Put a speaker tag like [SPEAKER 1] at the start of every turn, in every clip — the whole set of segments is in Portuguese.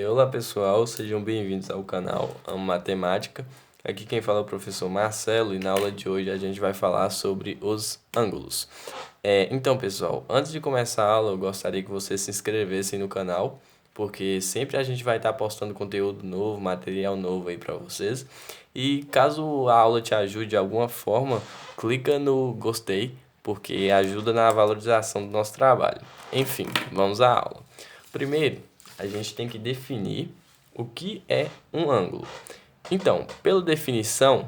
[SPEAKER 1] Olá pessoal, sejam bem-vindos ao canal Amo Matemática. Aqui quem fala é o professor Marcelo e na aula de hoje a gente vai falar sobre os ângulos. Então pessoal, antes de começar a aula eu gostaria que vocês se inscrevessem no canal, porque sempre a gente vai estar postando conteúdo novo, material novo aí para vocês. E caso a aula te ajude de alguma forma, clica no gostei, porque ajuda na valorização do nosso trabalho. Enfim, vamos à aula. Primeiro, a gente tem que definir o que é um ângulo. Então, pela definição,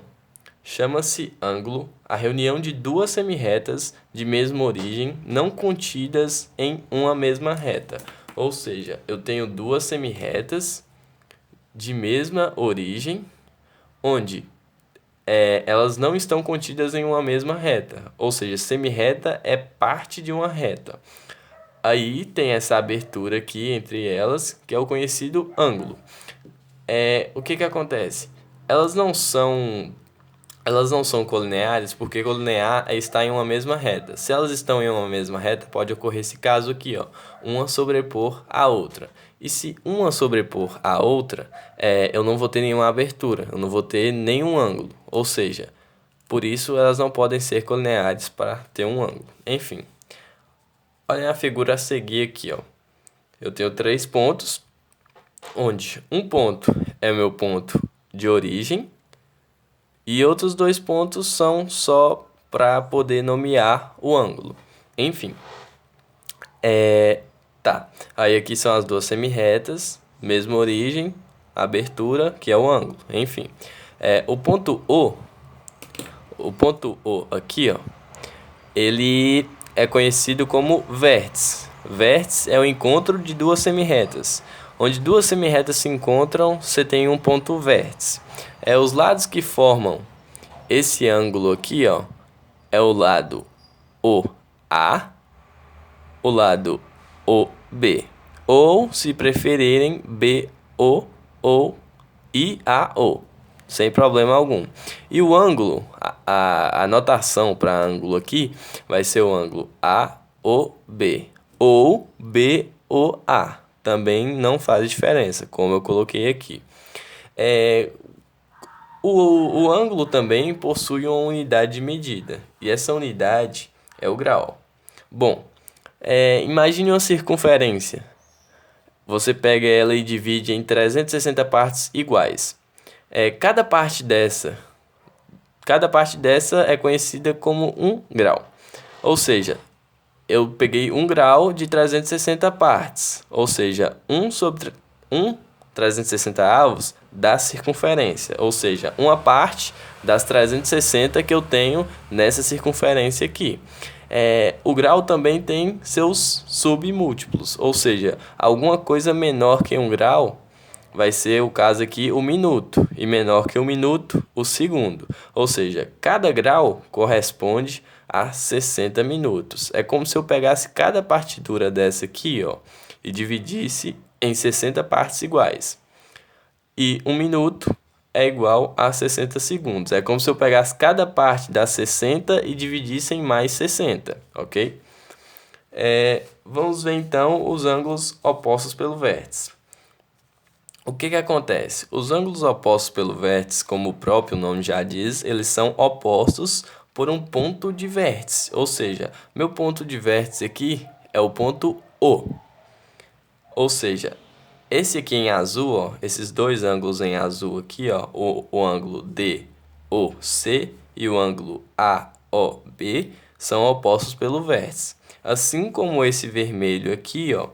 [SPEAKER 1] chama-se ângulo a reunião de duas semirretas de mesma origem não contidas em uma mesma reta. Ou seja, eu tenho duas semirretas de mesma origem, onde elas não estão contidas em uma mesma reta. Ou seja, semirreta é parte de uma reta. Aí tem essa abertura aqui entre elas, que é o conhecido ângulo. O que acontece? Elas não são colineares, porque colinear é estar em uma mesma reta. Se elas estão em uma mesma reta, pode ocorrer esse caso aqui, ó, uma sobrepor a outra. E se uma sobrepor a outra, eu não vou ter nenhuma abertura, eu não vou ter nenhum ângulo. Ou seja, por isso elas não podem ser colineares para ter um ângulo. Enfim. Olha a figura a seguir aqui, ó. Eu tenho três pontos, onde um ponto é meu ponto de origem e outros dois pontos são só para poder nomear o ângulo. Enfim, tá. Aí aqui são as duas semirretas, mesma origem, abertura, que é o ângulo. Enfim, o ponto O aqui, ó, ele é conhecido como vértice. Vértice é o encontro de duas semirretas. Onde duas semirretas se encontram, você tem um ponto vértice. Os lados que formam esse ângulo aqui, ó, é o lado OA, o lado OB, ou, se preferirem, BO ou IAO, sem problema algum. E o ângulo, a notação para ângulo aqui vai ser o ângulo AOB ou BOA. Também não faz diferença, como eu coloquei aqui. O ângulo também possui uma unidade de medida, e essa unidade é o grau. Bom, imagine uma circunferência. Você pega ela e divide em 360 partes iguais. Cada parte dessa é conhecida como um grau. Ou seja, eu peguei 1 grau de 360 partes. Ou seja, 1 sobre 360 avos da circunferência. Ou seja, uma parte das 360 que eu tenho nessa circunferência aqui. O grau também tem seus submúltiplos. Ou seja, alguma coisa menor que 1 grau vai ser o caso aqui o minuto, e menor que o minuto, o segundo. Ou seja, cada grau corresponde a 60 minutos. É como se eu pegasse cada partitura dessa aqui, ó, e dividisse em 60 partes iguais. E 1 minuto é igual a 60 segundos. É como se eu pegasse cada parte das 60 e dividisse em mais 60, ok? Vamos ver então os ângulos opostos pelo vértice. O que acontece? Os ângulos opostos pelo vértice, como o próprio nome já diz, eles são opostos por um ponto de vértice. Ou seja, meu ponto de vértice aqui é o ponto O. Ou seja, esse aqui em azul, ó, esses dois ângulos em azul aqui, ó, o ângulo DOC e o ângulo AOB, são opostos pelo vértice. Assim como esse vermelho aqui, ó,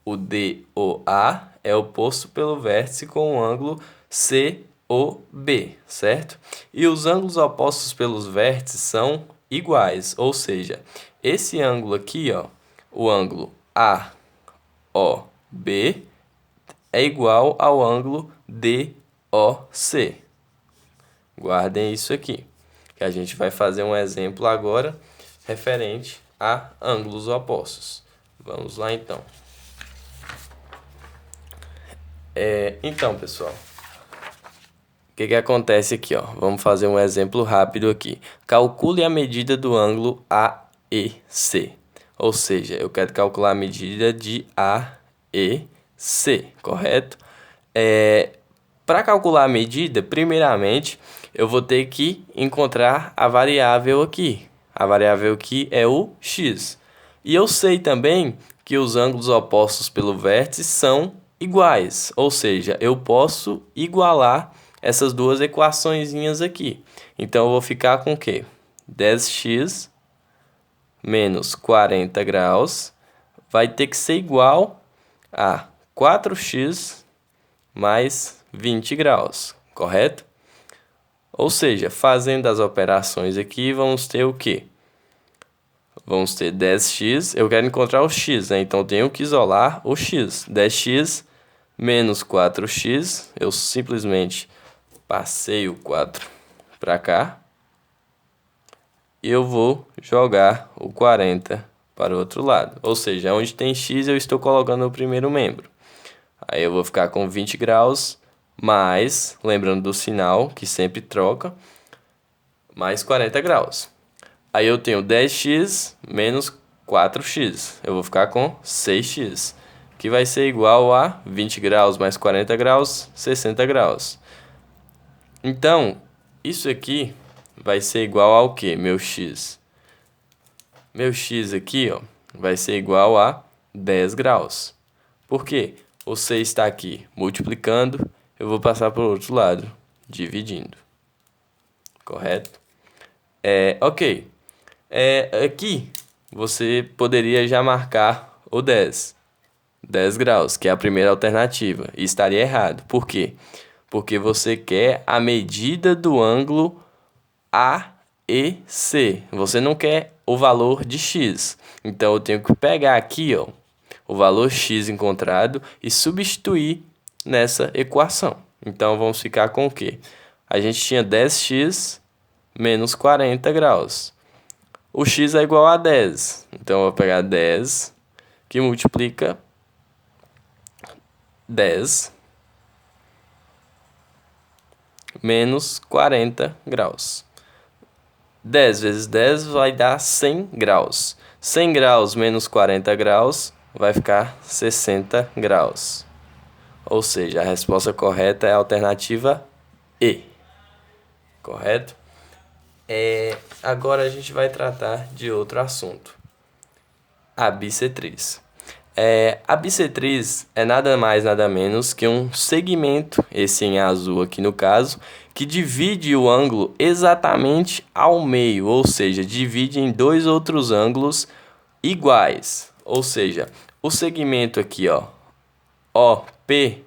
[SPEAKER 1] o DOA é oposto pelo vértice com o ângulo COB, certo? E os ângulos opostos pelos vértices são iguais, ou seja, esse ângulo aqui, ó, o ângulo AOB, é igual ao ângulo DOC. Guardem isso aqui, que a gente vai fazer um exemplo agora referente a ângulos opostos. Vamos lá então. Então, pessoal, o que acontece aqui, ó? Vamos fazer um exemplo rápido aqui. Calcule a medida do ângulo AEC. Ou seja, eu quero calcular a medida de AEC, correto? Para calcular a medida, primeiramente, eu vou ter que encontrar a variável aqui. A variável aqui é o x. E eu sei também que os ângulos opostos pelo vértice são iguais. Ou seja, eu posso igualar essas duas equaçõezinhas aqui. Então, eu vou ficar com o quê? 10x menos 40 graus vai ter que ser igual a 4x mais 20 graus, correto? Ou seja, fazendo as operações aqui, vamos ter o quê? Vamos ter 10x, eu quero encontrar o x, né? Então, eu tenho que isolar o x. 10x menos 4x, eu simplesmente passei o 4 para cá. E eu vou jogar o 40 para o outro lado. Ou seja, onde tem x, eu estou colocando o primeiro membro. Aí eu vou ficar com 20 graus, mais, lembrando do sinal, que sempre troca, mais 40 graus. Aí eu tenho 10x menos 4x. Eu vou ficar com 6x, que vai ser igual a 20 graus mais 40 graus, 60 graus. Então, isso aqui vai ser igual ao quê? Meu x. Meu x aqui, ó, vai ser igual a 10 graus. Por quê? O 6 está aqui multiplicando, eu vou passar para o outro lado, dividindo. Correto? Ok. Aqui, você poderia já marcar o 10. 10 graus, que é a primeira alternativa. E estaria errado. Por quê? Porque você quer a medida do ângulo AEC. Você não quer o valor de x. Então, eu tenho que pegar aqui, ó, o valor x encontrado e substituir nessa equação. Então, vamos ficar com o quê? A gente tinha 10x menos 40 graus. O x é igual a 10. Então, eu vou pegar 10, que multiplica 10 menos 40 graus. 10 vezes 10 vai dar 100 graus. 100 graus menos 40 graus vai ficar 60 graus. Ou seja, a resposta correta é a alternativa E. Correto? Agora a gente vai tratar de outro assunto. A bissetriz. A bissetriz é nada mais, nada menos que um segmento, esse em azul aqui no caso, que divide o ângulo exatamente ao meio, ou seja, divide em dois outros ângulos iguais. Ou seja, o segmento aqui, ó, OP,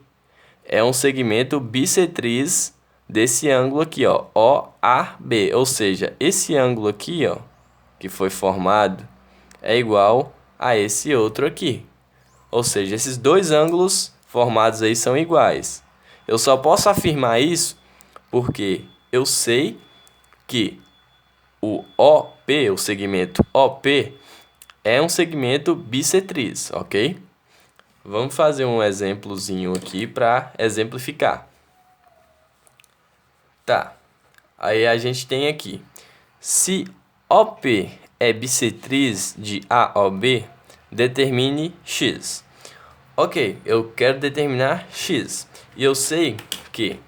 [SPEAKER 1] é um segmento bissetriz desse ângulo aqui, ó, OAB. Ou seja, esse ângulo aqui, ó, que foi formado, é igual a esse outro aqui. Ou seja, esses dois ângulos formados aí são iguais. Eu só posso afirmar isso porque eu sei que o OP, o segmento OP, é um segmento bissetriz, ok? Vamos fazer um exemplozinho aqui para exemplificar. Tá, aí a gente tem aqui. Se OP é bissetriz de AOB, determine x. Ok, eu quero determinar x. E eu sei que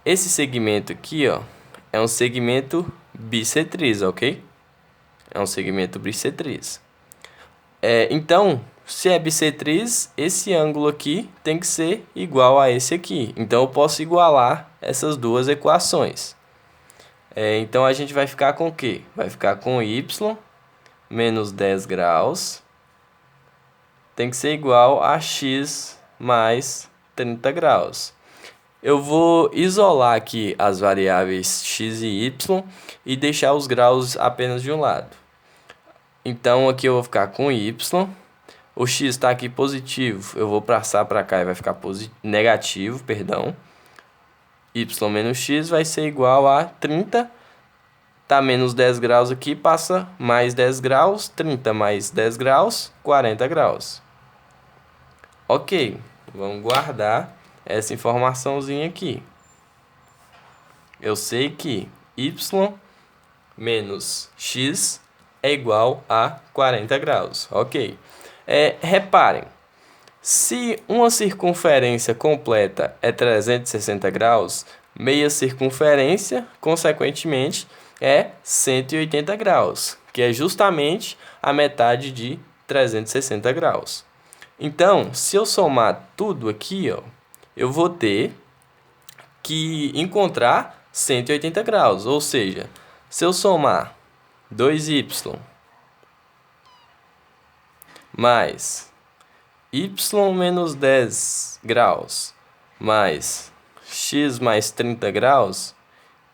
[SPEAKER 1] esse segmento aqui, ó, é um segmento bissetriz, ok? É um segmento bissetriz. Então, se é bissetriz, esse ângulo aqui tem que ser igual a esse aqui. Então, eu posso igualar essas duas equações. Então, a gente vai ficar com o quê? Vai ficar com y menos 10 graus tem que ser igual a x mais 30 graus. Eu vou isolar aqui as variáveis x e y e deixar os graus apenas de um lado. Então, aqui eu vou ficar com y. O x está aqui positivo, eu vou passar para cá e vai ficar negativo, perdão. Y menos x vai ser igual a 30. Tá menos 10 graus aqui, passa mais 10 graus. 30 mais 10 graus, 40 graus. Ok, vamos guardar essa informaçãozinha aqui. Eu sei que y menos x é igual a 40 graus. Ok. Reparem, Se uma circunferência completa é 360 graus, meia circunferência, consequentemente, é 180 graus, que é justamente a metade de 360 graus. Então, se eu somar tudo aqui, ó, eu vou ter que encontrar 180 graus, ou seja, se eu somar 2y mais y menos 10 graus mais x mais 30 graus,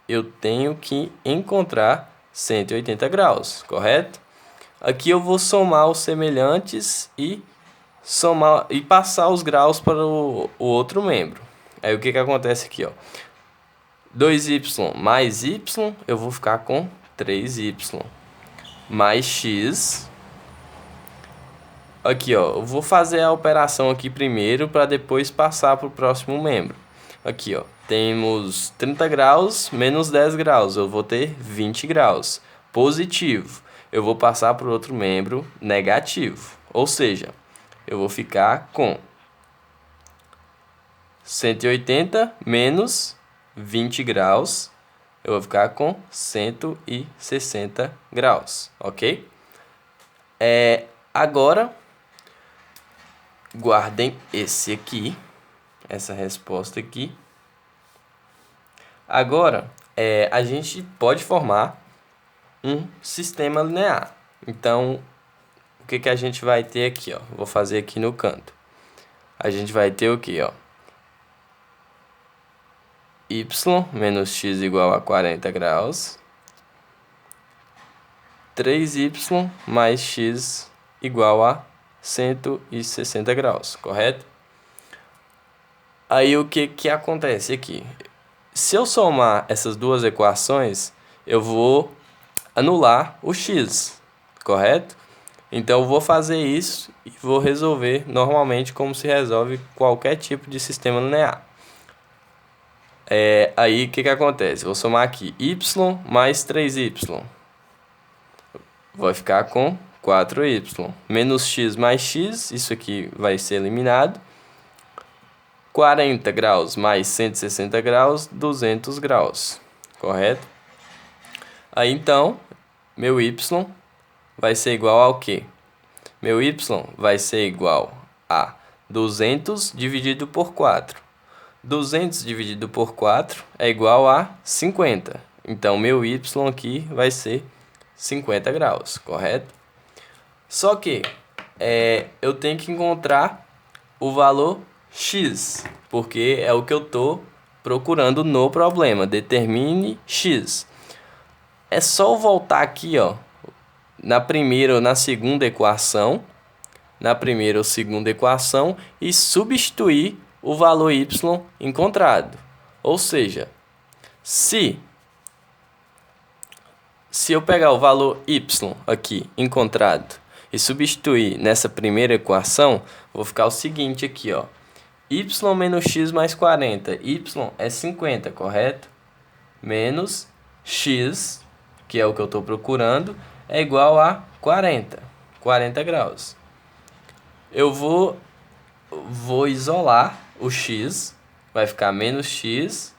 [SPEAKER 1] eu tenho que encontrar 180 graus, correto? Aqui eu vou somar os semelhantes e passar os graus para o outro membro. Aí o que acontece aqui, ó? 2y mais y, eu vou ficar com 3y mais x. Aqui, ó, eu vou fazer a operação aqui primeiro para depois passar para o próximo membro. Aqui, ó, temos 30 graus menos 10 graus, eu vou ter 20 graus. Positivo, eu vou passar para o outro membro negativo. Ou seja, eu vou ficar com 180 menos 20 graus, eu vou ficar com 160 graus, ok? Agora, guardem esse aqui, essa resposta aqui. Agora, a gente pode formar um sistema linear. Então, o que a gente vai ter aqui, ó? Vou fazer aqui no canto. A gente vai ter o que, ó? Y menos x igual a 40 graus. 3y mais x igual a 160 graus, correto? Aí o que acontece aqui? Se eu somar essas duas equações, eu vou anular o x, correto? Então eu vou fazer isso e vou resolver normalmente como se resolve qualquer tipo de sistema linear. Aí o que acontece? Vou somar aqui y mais 3y. Vai ficar com 4y. Menos x mais x, isso aqui vai ser eliminado. 40 graus mais 160 graus, 200 graus. Correto? Aí então, meu y vai ser igual ao quê? Meu y vai ser igual a 200 dividido por 4. 200 dividido por 4 é igual a 50. Então, meu y aqui vai ser 50 graus, correto? Só que eu tenho que encontrar o valor x, porque é o que eu estou procurando no problema. Determine x. É só eu voltar aqui, ó, na primeira ou na segunda equação, e substituir o valor y encontrado. Ou seja, se eu pegar o valor y aqui encontrado e substituir nessa primeira equação, vou ficar o seguinte aqui, ó. Y menos x mais 40. Y é 50, correto? Menos x, que é o que eu estou procurando, é igual a 40. 40 graus. Eu vou isolar o x, vai ficar menos x.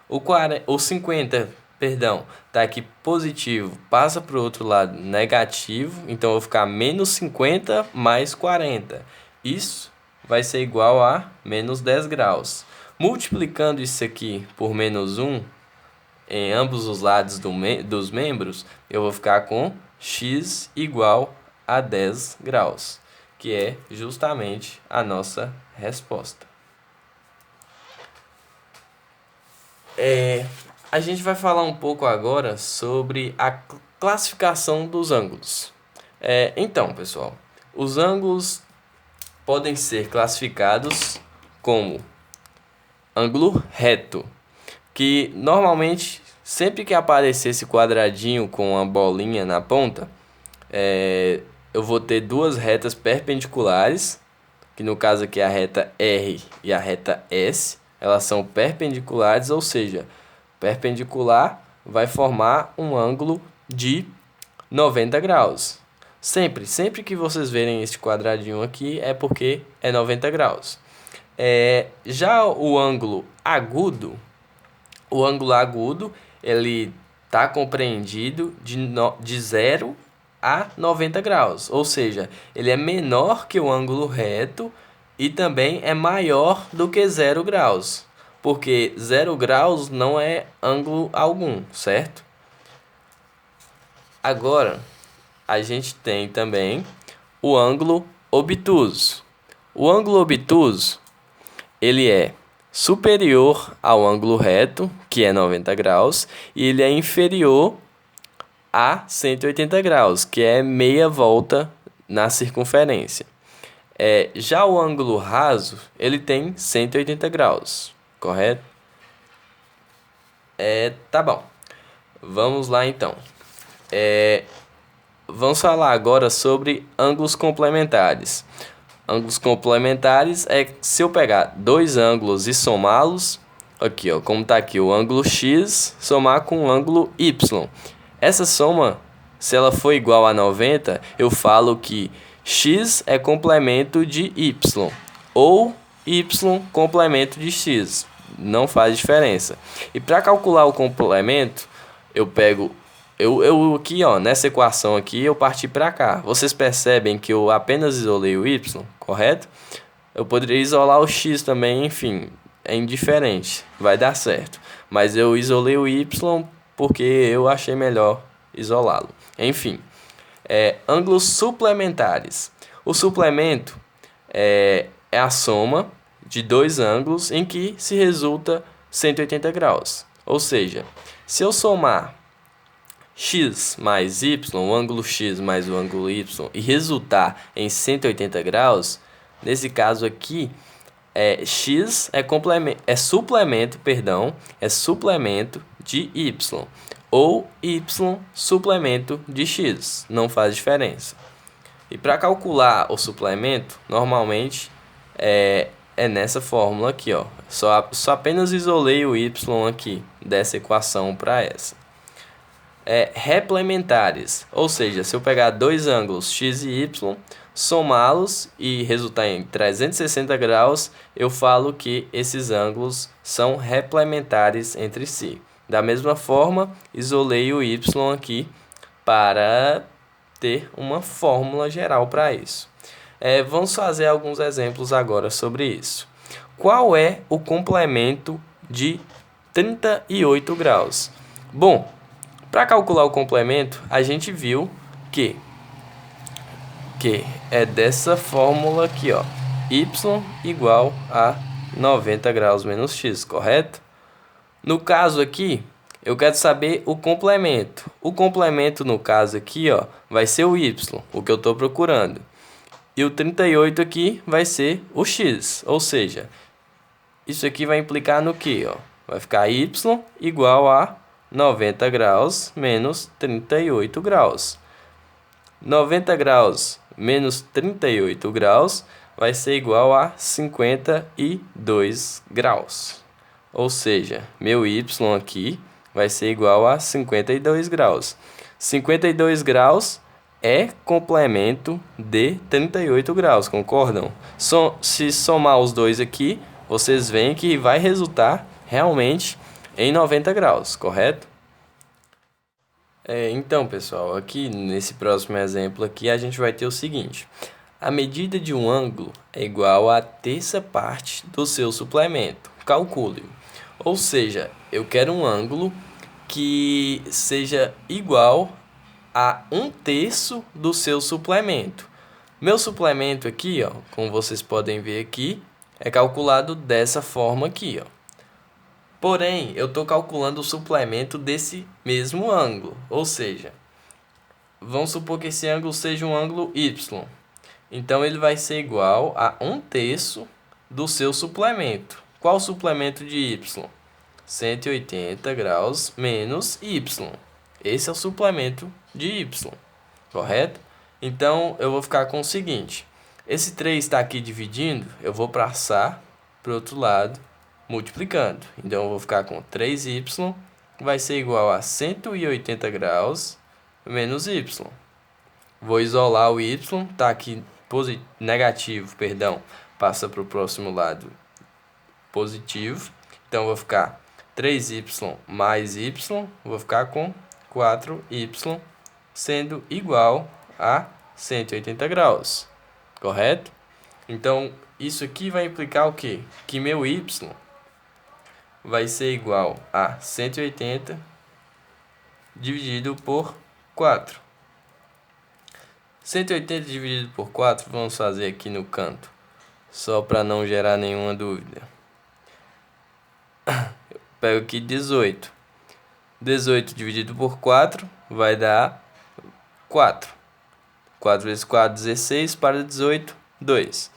[SPEAKER 1] O 50, perdão, tá aqui positivo, passa para o outro lado negativo, então eu vou ficar menos 50 mais 40. Isso vai ser igual a menos 10 graus. Multiplicando isso aqui por menos 1 em ambos os lados dos membros, eu vou ficar com x igual a 10 graus, que é justamente a nossa resposta. A gente vai falar um pouco agora sobre a classificação dos ângulos. Então, pessoal, os ângulos podem ser classificados como ângulo reto, que normalmente, sempre que aparecer esse quadradinho com uma bolinha na ponta, eu vou ter duas retas perpendiculares, que no caso aqui é a reta R e a reta S, elas são perpendiculares, ou seja, perpendicular vai formar um ângulo de 90 graus. Sempre que vocês verem este quadradinho aqui é porque é 90 graus. Já o ângulo agudo, ele está compreendido de 0 a 90 graus, ou seja, ele é menor que o ângulo reto e também é maior do que 0 graus, porque 0 graus não é ângulo algum, certo? Agora, a gente tem também o ângulo obtuso. O ângulo obtuso, ele é superior ao ângulo reto, que é 90 graus, e ele é inferior a 180 graus, que é meia volta na circunferência. Já o ângulo raso, ele tem 180 graus, correto? Tá bom. Vamos lá então. Vamos falar agora sobre ângulos complementares. Ângulos complementares é se eu pegar dois ângulos e somá-los, aqui ó, como está aqui o ângulo x, somar com o ângulo y. Essa soma, se ela for igual a 90, eu falo que x é complemento de y, ou y complemento de x, não faz diferença. E para calcular o complemento, eu pego... Eu aqui, ó, nessa equação aqui, eu parti para cá. Vocês percebem que eu apenas isolei o y, correto? Eu poderia isolar o x também, enfim, é indiferente, vai dar certo. Mas eu isolei o y porque eu achei melhor isolá-lo. Enfim, ângulos suplementares. O suplemento é a soma de dois ângulos em que se resulta 180 graus. Ou seja, se eu somar x mais y, o ângulo x mais o ângulo y, e resultar em 180 graus, nesse caso aqui, x é suplemento de y, ou y suplemento de x, não faz diferença. E para calcular o suplemento, normalmente é nessa fórmula aqui, ó. Só apenas isolei o y aqui dessa equação para essa. Replementares, ou seja, se eu pegar dois ângulos x e y, somá-los e resultar em 360 graus, eu falo que esses ângulos são replementares entre si. Da mesma forma, isolei o y aqui para ter uma fórmula geral para isso. Vamos fazer alguns exemplos agora sobre isso. Qual é o complemento de 38 graus? Bom, para calcular o complemento, a gente viu que é dessa fórmula aqui, ó, y igual a 90 graus menos x, correto? No caso aqui, eu quero saber o complemento. O complemento, no caso aqui, ó, vai ser o y, o que eu estou procurando. E o 38 aqui vai ser o x, ou seja, isso aqui vai implicar no que, ó? Vai ficar y igual a 90 graus menos 38 graus. 90 graus menos 38 graus vai ser igual a 52 graus. Ou seja, meu y aqui vai ser igual a 52 graus. 52 graus é complemento de 38 graus, concordam? Se somar os dois aqui, vocês veem que vai resultar realmente em 90 graus, correto? Então, pessoal, aqui nesse próximo exemplo aqui, a gente vai ter o seguinte. A medida de um ângulo é igual a terça parte do seu suplemento. Calcule. Ou seja, eu quero um ângulo que seja igual a 1/3 do seu suplemento. Meu suplemento aqui, ó, como vocês podem ver aqui, é calculado dessa forma aqui, ó. Porém, eu estou calculando o suplemento desse mesmo ângulo, ou seja, vamos supor que esse ângulo seja um ângulo y. Então, ele vai ser igual a 1/3 do seu suplemento. Qual o suplemento de y? 180 graus menos y. Esse é o suplemento de y, correto? Então, eu vou ficar com o seguinte. Esse 3 está aqui dividindo, eu vou passar para o outro lado, multiplicando. Então, eu vou ficar com 3y, vai ser igual a 180 graus menos y. Vou isolar o y, tá aqui negativo, perdão, passa para o próximo lado positivo. Então, vou ficar 3y mais y, vou ficar com 4y, sendo igual a 180 graus, correto? Então, isso aqui vai implicar o quê? Que meu y vai ser igual a 180 dividido por 4. 180 dividido por 4, vamos fazer aqui no canto, só para não gerar nenhuma dúvida. Eu pego aqui 18. 18 dividido por 4 vai dar 4. 4 vezes 4, 16, para 18, 2.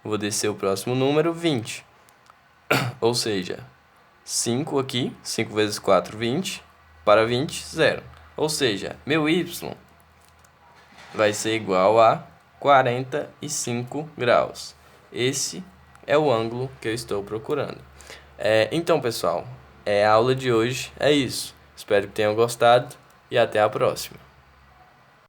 [SPEAKER 1] Vou descer o próximo número, 20. Ou seja, 5 aqui, 5 vezes 4, 20, para 20, 0. Ou seja, meu y vai ser igual a 45 graus. Esse é o ângulo que eu estou procurando. Então, pessoal, a aula de hoje é isso. Espero que tenham gostado e até a próxima.